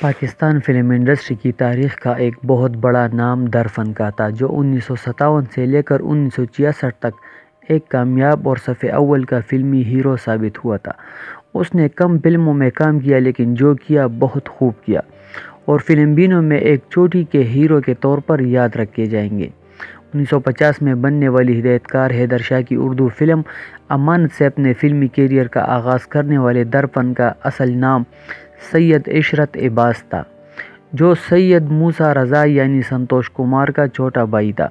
Pakistan film industry کی تاریخ کا ایک بہت بڑا نام درفن کا تھا، جو 1957 سے لے کر 1966 تک ایک کامیاب اور صف اول کا فلمی ہیرو ثابت ہوا تھا۔ اس نے کم فلموں میں کام کیا لیکن جو کیا بہت خوب کیا، اور فلم بینوں میں ایک چوٹی کے ہیرو کے طور پر یاد رکھے جائیں گے۔ 1950 میں بننے والی ہدایت کار حیدر شاہ کی اردو فلم امانت سے اپنے فلمی کیریئر کا آغاز کرنے والے درپن کا اصل نام سید عشرت عباس تھا، جو سید موسیٰ رضا یعنی سنتوش کمار کا چھوٹا بھائی تھا۔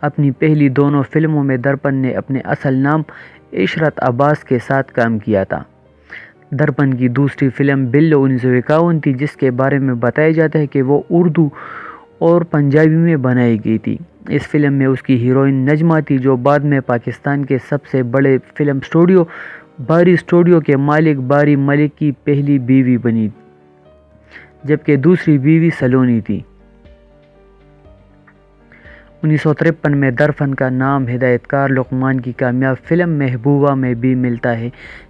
اپنی پہلی دونوں فلموں میں درپن نے اپنے اصل نام عشرت عباس کے ساتھ کام کیا تھا۔ درپن کی دوسری فلم بلو 1951 تھی، جس کے بارے میں بتایا جاتا ہے کہ وہ اردو اور پنجابی میں بنائی گئی تھی۔ اس فلم میں اس کی ہیروئن نجمہ تھی، جو بعد میں پاکستان کے سب سے بڑے فلم اسٹوڈیو باری اسٹوڈیو کے مالک باری ملک کی پہلی بیوی بنی، جبکہ دوسری بیوی سلونی تھی۔ 1953 میں درفن کا نام ہدایت کار لقمان کی کامیاب فلم محبوبہ میں بھی ملتا ہے،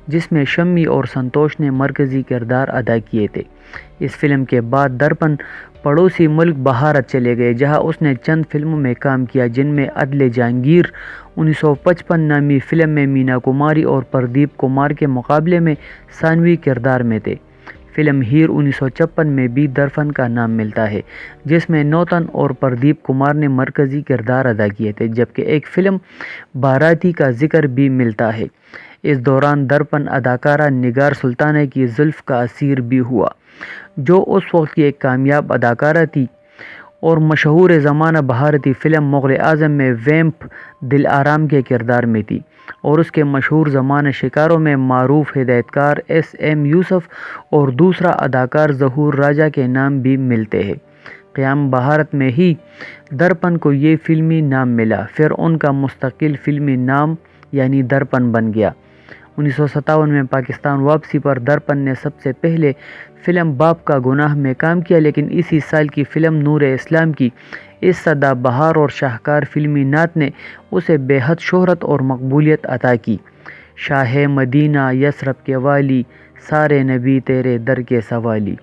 جس میں شمی اور سنتوش نے مرکزی کردار ادا کیے تھے۔ اس فلم کے بعد درپن پڑوسی ملک بھارت چلے گئے، جہاں اس نے چند فلموں میں کام کیا، جن میں عدل جہانگیر 1955 نامی فلم میں مینا کماری اور پردیپ کمار کے مقابلے میں ثانوی کردار میں تھے۔ فلم ہیر 1956 میں بھی درفن کا نام ملتا ہے، جس میں نوتن اور پردیپ کمار نے مرکزی کردار ادا کیے تھے، جبکہ ایک فلم باراتی کا ذکر بھی ملتا ہے۔ اس دوران درپن اداکارہ نگار سلطانہ کی زلف کا اسیر بھی ہوا، جو اس وقت کی ایک کامیاب اداکارہ تھی اور مشہور زمانہ بھارتی فلم مغل اعظم میں ویمپ دل آرام کے کردار میں تھی، اور اس کے مشہور زمانہ شکاروں میں معروف ہدایت کار ایس ایم یوسف اور دوسرا اداکار ظہور راجہ کے نام بھی ملتے ہیں۔ قیام بھارت میں ہی درپن کو یہ فلمی نام ملا، پھر ان کا مستقل فلمی نام یعنی درپن بن گیا۔ 1957 میں پاکستان واپسی پر درپن نے سب سے پہلے فلم باپ کا گناہ میں کام کیا، لیکن اسی سال کی فلم نور اسلام کی اس سدا بہار اور شاہکار فلمی نعت نے اسے بے حد شہرت اور مقبولیت عطا کی۔ شاہ مدینہ یثرب کے والی، سارے نبی تیرے در کے سوالی،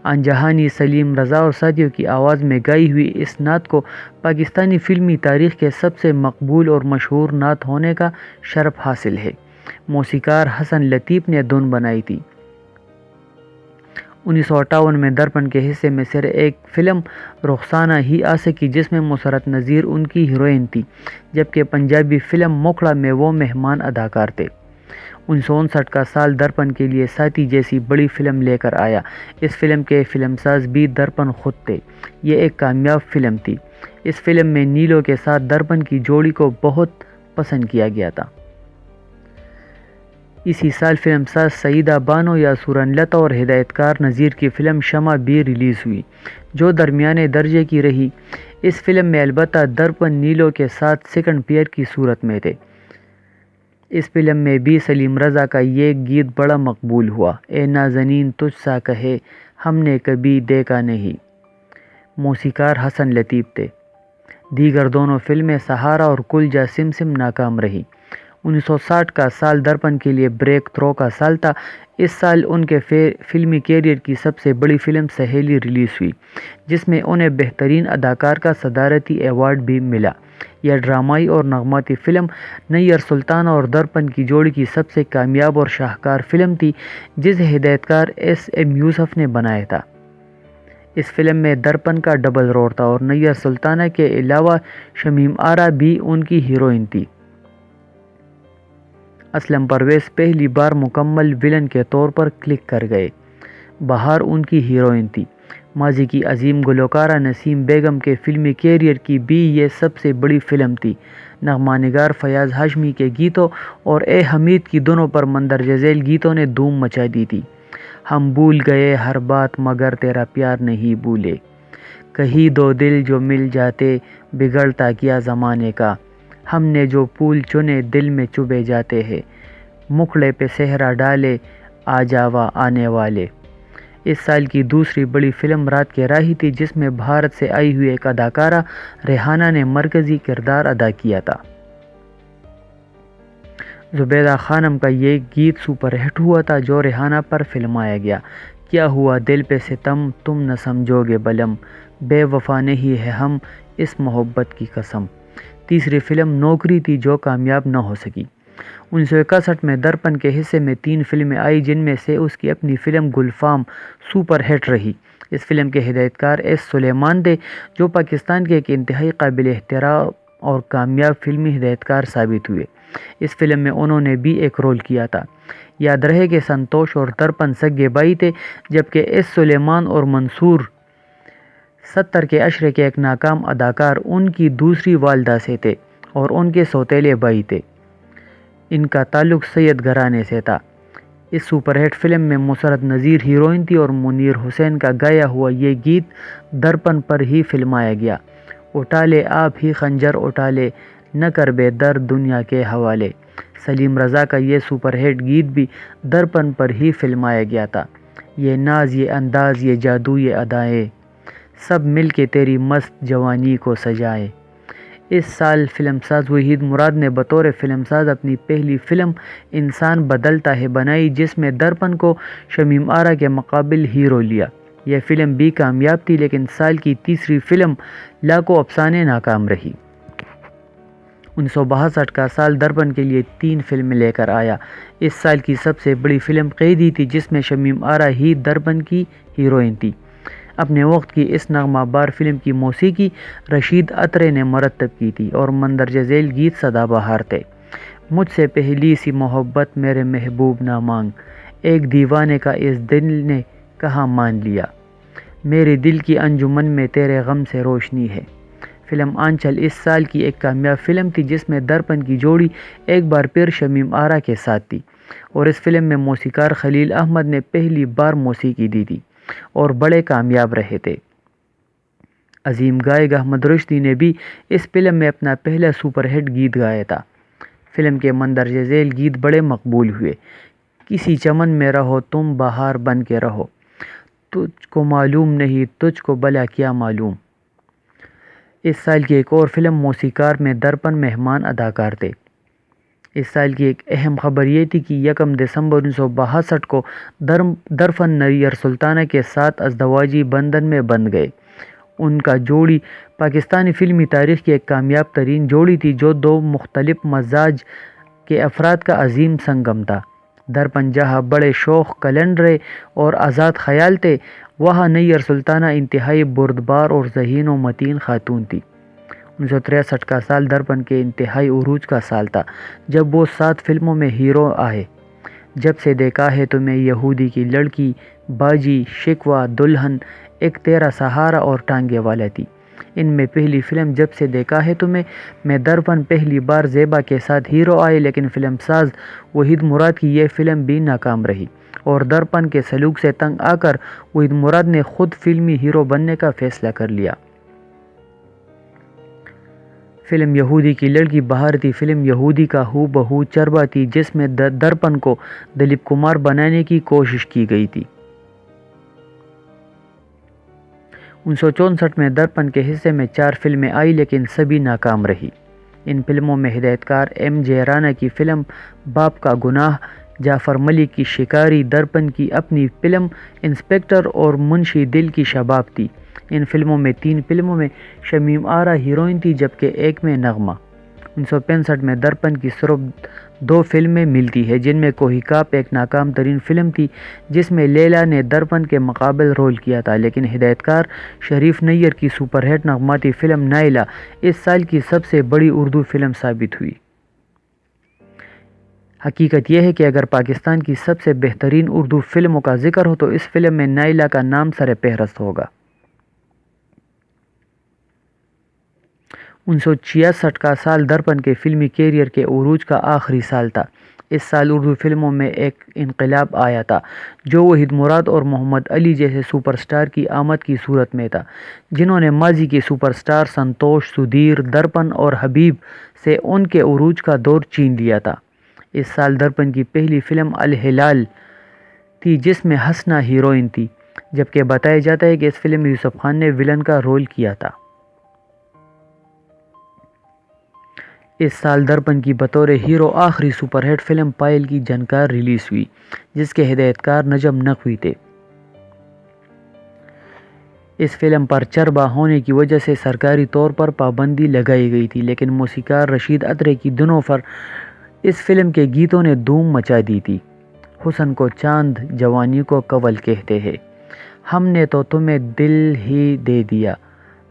انجہانی سلیم رضا اور ساتھیوں کی آواز میں گائی ہوئی اس نعت کو پاکستانی فلمی تاریخ کے سب سے مقبول اور مشہور نعت ہونے کا شرف حاصل ہے۔ موسیقار حسن لطیف نے دھن بنائی تھی۔ 1958 میں درپن کے حصے میں صرف ایک فلم رخسانہ ہی آ سکی، جس میں مسرت نذیر ان کی ہیروئن تھی، جبکہ پنجابی فلم مکھڑا میں وہ مہمان اداکار تھے۔ 1959 کا سال درپن کے لیے ساتھی جیسی بڑی فلم لے کر آیا۔ اس فلم کے فلم ساز بھی درپن خود تھے۔ یہ ایک کامیاب فلم تھی۔ اس فلم میں نیلو کے ساتھ درپن کی جوڑی کو بہت پسند کیا گیا تھا۔ اسی سال فلم ساز سعیدہ بانو یا سورن لتا اور ہدایت کار نذیر کی فلم شمع بھی ریلیز ہوئی، جو درمیانے درجے کی رہی۔ اس فلم میں البتہ درپن نیلو کے ساتھ سیکنڈ پیئر کی صورت میں تھے۔ اس فلم میں بھی سلیم رضا کا یہ گیت بڑا مقبول ہوا، اے نازنین تجھ سا کہے ہم نے کبھی دیکھا نہیں۔ موسیقار حسن لطیف تھے۔ دیگر دونوں فلمیں سہارا اور کل جا سمسم ناکام رہی۔ 1960 کا سال درپن کے لیے بریک تھرو کا سال تھا۔ اس سال ان کے فلمی کیریئر کی سب سے بڑی فلم سہیلی ریلیز ہوئی، جس میں انہیں بہترین اداکار کا صدارتی ایوارڈ بھی ملا۔ یہ ڈرامائی اور نغماتی فلم نیر سلطانہ اور درپن کی جوڑی کی سب سے کامیاب اور شاہکار فلم تھی، جسے ہدایت کار ایس ایم یوسف نے بنایا تھا۔ اس فلم میں درپن کا ڈبل رول تھا اور نیر سلطانہ کے علاوہ شمیم آرا بھی ان کی ہیروئن تھی۔ اسلم پرویز پہلی بار مکمل ویلن کے طور پر کلک کر گئے۔ بہار ان کی ہیروئن تھی۔ ماضی کی عظیم گلوکارہ نسیم بیگم کے فلمی کیریئر کی بھی یہ سب سے بڑی فلم تھی۔ نغمہ نگار فیاض ہاشمی کے گیتوں اور اے حمید کی دھنوں پر مندرجہ ذیل گیتوں نے دھوم مچا دی تھی۔ ہم بھول گئے ہر بات مگر تیرا پیار نہیں بھولے، کہیں دو دل جو مل جاتے بگڑتا کیا زمانے کا، ہم نے جو پھول چنے دل میں چبھے جاتے ہیں، مکھڑے پہ صحرا ڈالے آ جاوا آنے والے۔ اس سال کی دوسری بڑی فلم رات کے راہی تھی، جس میں بھارت سے آئی ہوئی ایک اداکارہ ریحانہ نے مرکزی کردار ادا کیا تھا۔ زبیدہ خانم کا یہ گیت سپر ہٹ ہوا تھا، جو ریحانہ پر فلمایا گیا۔ کیا ہوا دل پہ ستم تم نہ سمجھو گے بلم، بے وفا نہیں ہے ہم اس محبت کی قسم۔ تیسری فلم نوکری تھی جو کامیاب نہ ہو سکی۔ 1961 میں درپن کے حصے میں 3 فلمیں آئی، جن میں سے اس کی اپنی فلم گلفام سپر ہٹ رہی۔ اس فلم کے ہدایت کار ایس سلیمان تھے، جو پاکستان کے ایک انتہائی قابل احترام اور کامیاب فلمی ہدایت کار ثابت ہوئے۔ اس فلم میں انہوں نے بھی ایک رول کیا تھا۔ یاد رہے کہ سنتوش اور درپن سگے بھائی تھے، جبکہ ایس سلیمان اور منصور 70 کے عشرے کے ایک ناکام اداکار ان کی دوسری والدہ سے تھے اور ان کے سوتیلے بھائی تھے۔ ان کا تعلق سید گھرانے سے تھا۔ اس سپر ہٹ فلم میں مسرت نذیر ہیروئن تھی اور منیر حسین کا گایا ہوا یہ گیت درپن پر ہی فلمایا گیا۔ اٹھا لے آپ ہی خنجر اٹھا لے، نہ کر بے درد دنیا کے حوالے۔ سلیم رضا کا یہ سپر ہٹ گیت بھی درپن پر ہی فلمایا گیا تھا۔ یہ ناز یہ انداز یہ جادو یہ ادائیں، سب مل کے تیری مست جوانی کو سجائے۔ اس سال فلم ساز وحید مراد نے بطور فلم ساز اپنی پہلی فلم انسان بدلتا ہے بنائی، جس میں درپن کو شمیم آرا کے مقابل ہیرو لیا۔ یہ فلم بھی کامیاب تھی، لیکن سال کی تیسری فلم لاکھوں افسانے ناکام رہی۔ 1962 کا سال درپن کے لیے 3 فلمیں لے کر آیا۔ اس سال کی سب سے بڑی فلم قیدی تھی، جس میں شمیم آرا ہی درپن کی ہیروئن تھی۔ اپنے وقت کی اس نغمہ بار فلم کی موسیقی رشید عطرے نے مرتب کی تھی اور مندرجہ ذیل گیت سدا بہار تھے۔ مجھ سے پہلی سی محبت میرے محبوب نہ مانگ، ایک دیوانے کا اس دل نے کہاں مان لیا، میرے دل کی انجمن میں تیرے غم سے روشنی ہے۔ فلم آنچل اس سال کی ایک کامیاب فلم تھی، جس میں درپن کی جوڑی ایک بار پھر شمیم آرا کے ساتھ تھی اور اس فلم میں موسیقار خلیل احمد نے پہلی بار موسیقی دی تھی اور بڑے کامیاب رہے تھے۔ عظیم گائک احمد رشدی نے بھی اس فلم میں اپنا پہلا سپر ہٹ گیت گایا تھا۔ فلم کے مندرجہ ذیل گیت بڑے مقبول ہوئے۔ کسی چمن میں رہو تم بہار بن کے رہو، تجھ کو معلوم نہیں تجھ کو بھلا کیا معلوم۔ اس سال کی ایک اور فلم موسیقار میں درپن مہمان اداکار تھے۔ اس سال کی ایک اہم خبر یہ تھی کہ 1 دسمبر 1962 کو درپن نیر سلطانہ کے ساتھ ازدواجی بندھن میں بندھ گئے۔ ان کا جوڑی پاکستانی فلمی تاریخ کی ایک کامیاب ترین جوڑی تھی، جو 2 مختلف مزاج کے افراد کا عظیم سنگم تھا۔ درپن جہاں بڑے شوخ کلند رہے اور آزاد خیال تھے، وہاں نیر سلطانہ انتہائی بردبار اور ذہین و متین خاتون تھی۔ 1963 کا سال درپن کے انتہائی عروج کا سال تھا، جب وہ 7 فلموں میں ہیرو آئے۔ جب سے دیکھا ہے تمہیں، یہودی کی لڑکی، باجی، شکوہ، دلہن، ایک تیرا سہارا اور ٹانگے والا تھی۔ ان میں پہلی فلم جب سے دیکھا ہے تمہیں میں درپن پہلی بار زیبا کے ساتھ ہیرو آئے، لیکن فلم ساز وحید مراد کی یہ فلم بھی ناکام رہی اور درپن کے سلوک سے تنگ آ کر وحید مراد نے خود فلمی ہیرو بننے کا فیصلہ کر لیا۔ فلم یہودی کی لڑکی بھارتی فلم یہودی کا ہو بہو چربا تھی، جس میں درپن کو دلیپ کمار بنانے کی کوشش کی گئی تھی۔ 1964 میں درپن کے حصے میں 4 فلمیں آئی، لیکن سبھی ناکام رہی۔ ان فلموں میں ہدایت کار ایم جے رانا کی فلم باپ کا گناہ، جعفر ملک کی شکاری، درپن کی اپنی فلم انسپکٹر اور منشی دل کی شباب تھی۔ ان فلموں میں 3 فلموں میں شمیم آرا ہیروئن تھی، جبکہ ایک میں نغمہ۔ 1965 میں درپن کی صرف 2 فلمیں ملتی ہیں، جن میں کوہی کاپ ایک ناکام ترین فلم تھی، جس میں لیلا نے درپن کے مقابل رول کیا تھا، لیکن ہدایت کار شریف نیر کی سپر ہٹ نغماتی فلم نائلہ اس سال کی سب سے بڑی اردو فلم ثابت ہوئی۔ حقیقت یہ ہے کہ اگر پاکستان کی سب سے بہترین اردو فلموں کا ذکر ہو تو اس فلم میں نائلہ کا نام سر فہرست ہوگا۔ 1966 کا سال درپن کے فلمی کیریئر کے عروج کا آخری سال تھا۔ اس سال اردو فلموں میں ایک انقلاب آیا تھا، جو وحید مراد اور محمد علی جیسے سپر سٹار کی آمد کی صورت میں تھا، جنہوں نے ماضی کے سپر سٹار سنتوش، سدھیر، درپن اور حبیب سے ان کے عروج کا دور چھین لیا تھا۔ اس سال درپن کی پہلی فلم الہلال تھی، جس میں حسنہ ہیروئن تھی، جبکہ بتایا جاتا ہے کہ اس فلم میں یوسف خان نے ولن کا رول کیا تھا۔ اس سال درپن کی بطور ہیرو آخری سپر ہٹ فلم پائل کی جھنکار ریلیز ہوئی، جس کے ہدایت کار نجم نقوی تھے۔ اس فلم پر چربا ہونے کی وجہ سے سرکاری طور پر پابندی لگائی گئی تھی، لیکن موسیقار رشید اترے کی دنوں پر اس فلم کے گیتوں نے دھوم مچا دی تھی۔ حسن کو چاند، جوانی کو کنول کہتے ہیں، ہم نے تو تمہیں دل ہی دے دیا،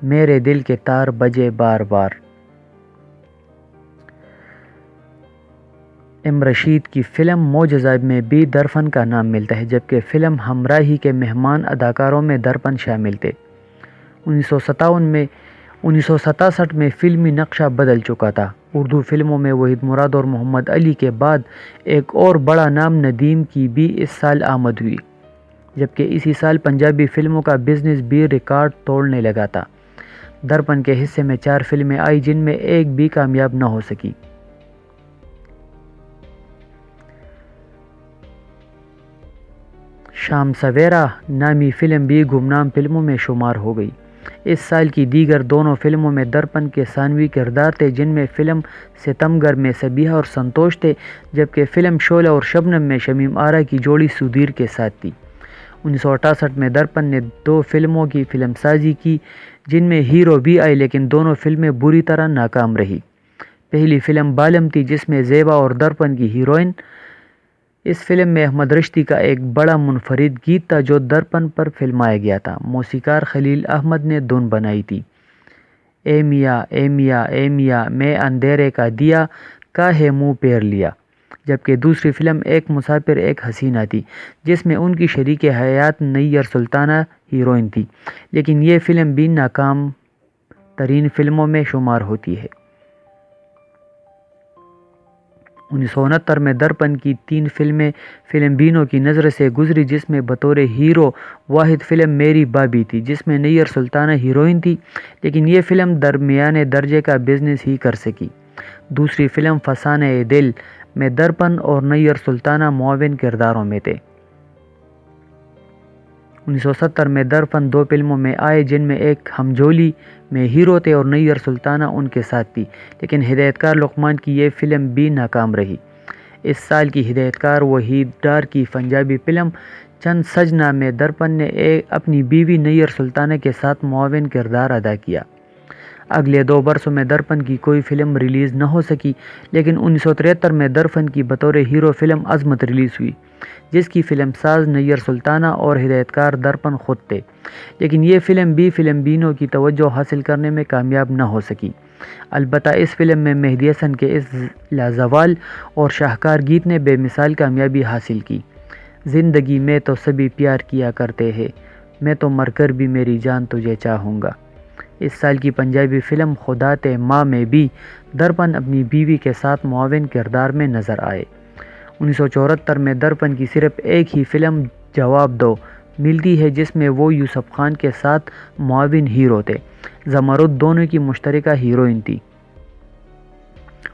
میرے دل کے تار بجے بار بار۔ رشید کی فلم معجزہ میں بھی درفن کا نام ملتا ہے، جبکہ فلم ہمراہی کے مہمان اداکاروں میں درپن شامل تھے۔ 1967 میں فلمی نقشہ بدل چکا تھا۔ اردو فلموں میں وحید مراد اور محمد علی کے بعد ایک اور بڑا نام ندیم کی بھی اس سال آمد ہوئی، جبکہ اسی سال پنجابی فلموں کا بزنس بھی ریکارڈ توڑنے لگا تھا۔ درپن کے حصے میں 4 فلمیں آئی جن میں ایک بھی کامیاب نہ ہو سکی۔ شام سویرا نامی فلم بھی گمنام فلموں میں شمار ہو گئی۔ اس سال کی دیگر دونوں فلموں میں درپن کے ثانوی کردار تھے، جن میں فلم ستمگر میں سبیہ اور سنتوش تھے، جبکہ فلم شعلہ اور شبنم میں شمیم آرا کی جوڑی سدھیر کے ساتھ تھی۔ 1968 میں درپن نے 2 فلموں کی فلم سازی کی جن میں ہیرو بھی آئے، لیکن دونوں فلمیں بری طرح ناکام رہی۔ پہلی فلم بالم تھی جس میں زیبا اور درپن کی ہیروئن۔ اس فلم میں احمد رشدی کا ایک بڑا منفرد گیت تھا جو درپن پر فلمایا گیا تھا۔ موسیقار خلیل احمد نے دھن بنائی تھی۔ اے میاں اے میاں اے میاں میں اندھیرے کا دیا، کاہے منہ پیر لیا، جبکہ دوسری فلم ایک مسافر ایک حسینہ تھی جس میں ان کی شریک حیات نیّر سلطانہ ہیروئن تھی، لیکن یہ فلم بھی ناکام ترین فلموں میں شمار ہوتی ہے۔ 1969 میں درپن کی 3 فلمیں فلم بینوں کی نظر سے گزری، جس میں بطور ہیرو واحد فلم میری بابی تھی جس میں نیّر سلطانہ ہیروئن تھی، لیکن یہ فلم درمیانے درجے کا بزنس ہی کر سکی۔ دوسری فلم فسانہ دل میں درپن اور نیّر سلطانہ معاون کرداروں میں تھے۔ 1970 میں درپن 2 فلموں میں آئے جن میں ایک ہم جولی میں ہیرو تھے اور نیّر سلطانہ ان کے ساتھ تھی، لیکن ہدایت کار لقمان کی یہ فلم بھی ناکام رہی۔ اس سال کی ہدایت کار وحید ڈار کی پنجابی فلم چند سجنا میں درپن نے اپنی بیوی نیّر سلطانہ کے ساتھ معاون کردار ادا کیا۔ اگلے 2 برسوں میں درپن کی کوئی فلم ریلیز نہ ہو سکی، لیکن 1973 میں درپن کی بطور ہیرو فلم عظمت ریلیز ہوئی، جس کی فلم ساز نیّر سلطانہ اور ہدایت کار درپن خود تھے، لیکن یہ فلم بھی فلم بینوں کی توجہ حاصل کرنے میں کامیاب نہ ہو سکی۔ البتہ اس فلم میں مہدی حسن کے اس لازوال اور شاہکار گیت نے بے مثال کامیابی حاصل کی۔ زندگی میں تو سبھی پیار کیا کرتے ہیں، میں تو مر کر بھی میری جان تجھے چاہوں گا۔ اس سال کی پنجابی فلم خدا تے ماں میں بھی درپن اپنی بیوی کے ساتھ معاون کردار میں نظر آئے۔ 1974 میں درپن کی صرف ایک ہی فلم جواب دو ملتی ہے جس میں وہ یوسف خان کے ساتھ معاون ہیرو تھے۔ زمرد دونوں کی مشترکہ ہیروئن تھی۔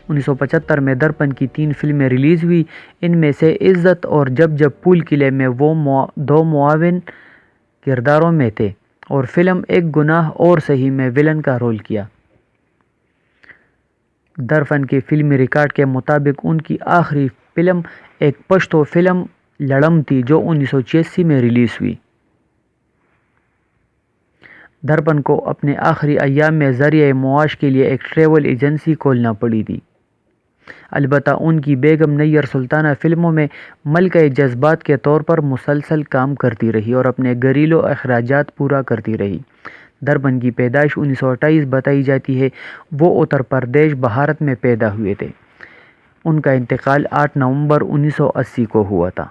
1975 میں درپن کی 3 فلمیں ریلیز ہوئی، ان میں سے عزت اور جب جب پھول کھلے میں وہ 2 معاون کرداروں میں تھے اور فلم ایک گناہ اور سہی میں ولن کا رول کیا۔ درپن کے فلمی ریکارڈ کے مطابق ان کی آخری فلم ایک پشتو فلم لڑم تھی جو 1986 میں ریلیز ہوئی۔ درپن کو اپنے آخری ایام میں ذریعہ معاش کے لیے ایک ٹریول ایجنسی کھولنا پڑی تھی۔ البتہ ان کی بیگم نیّر سلطانہ فلموں میں ملکہ جذبات کے طور پر مسلسل کام کرتی رہی اور اپنے گھریلو اخراجات پورا کرتی رہی۔ درپن کی پیدائش 1928 بتائی جاتی ہے۔ وہ اتر پردیش بھارت میں پیدا ہوئے تھے۔ ان کا انتقال 8 نومبر 1980 کو ہوا تھا۔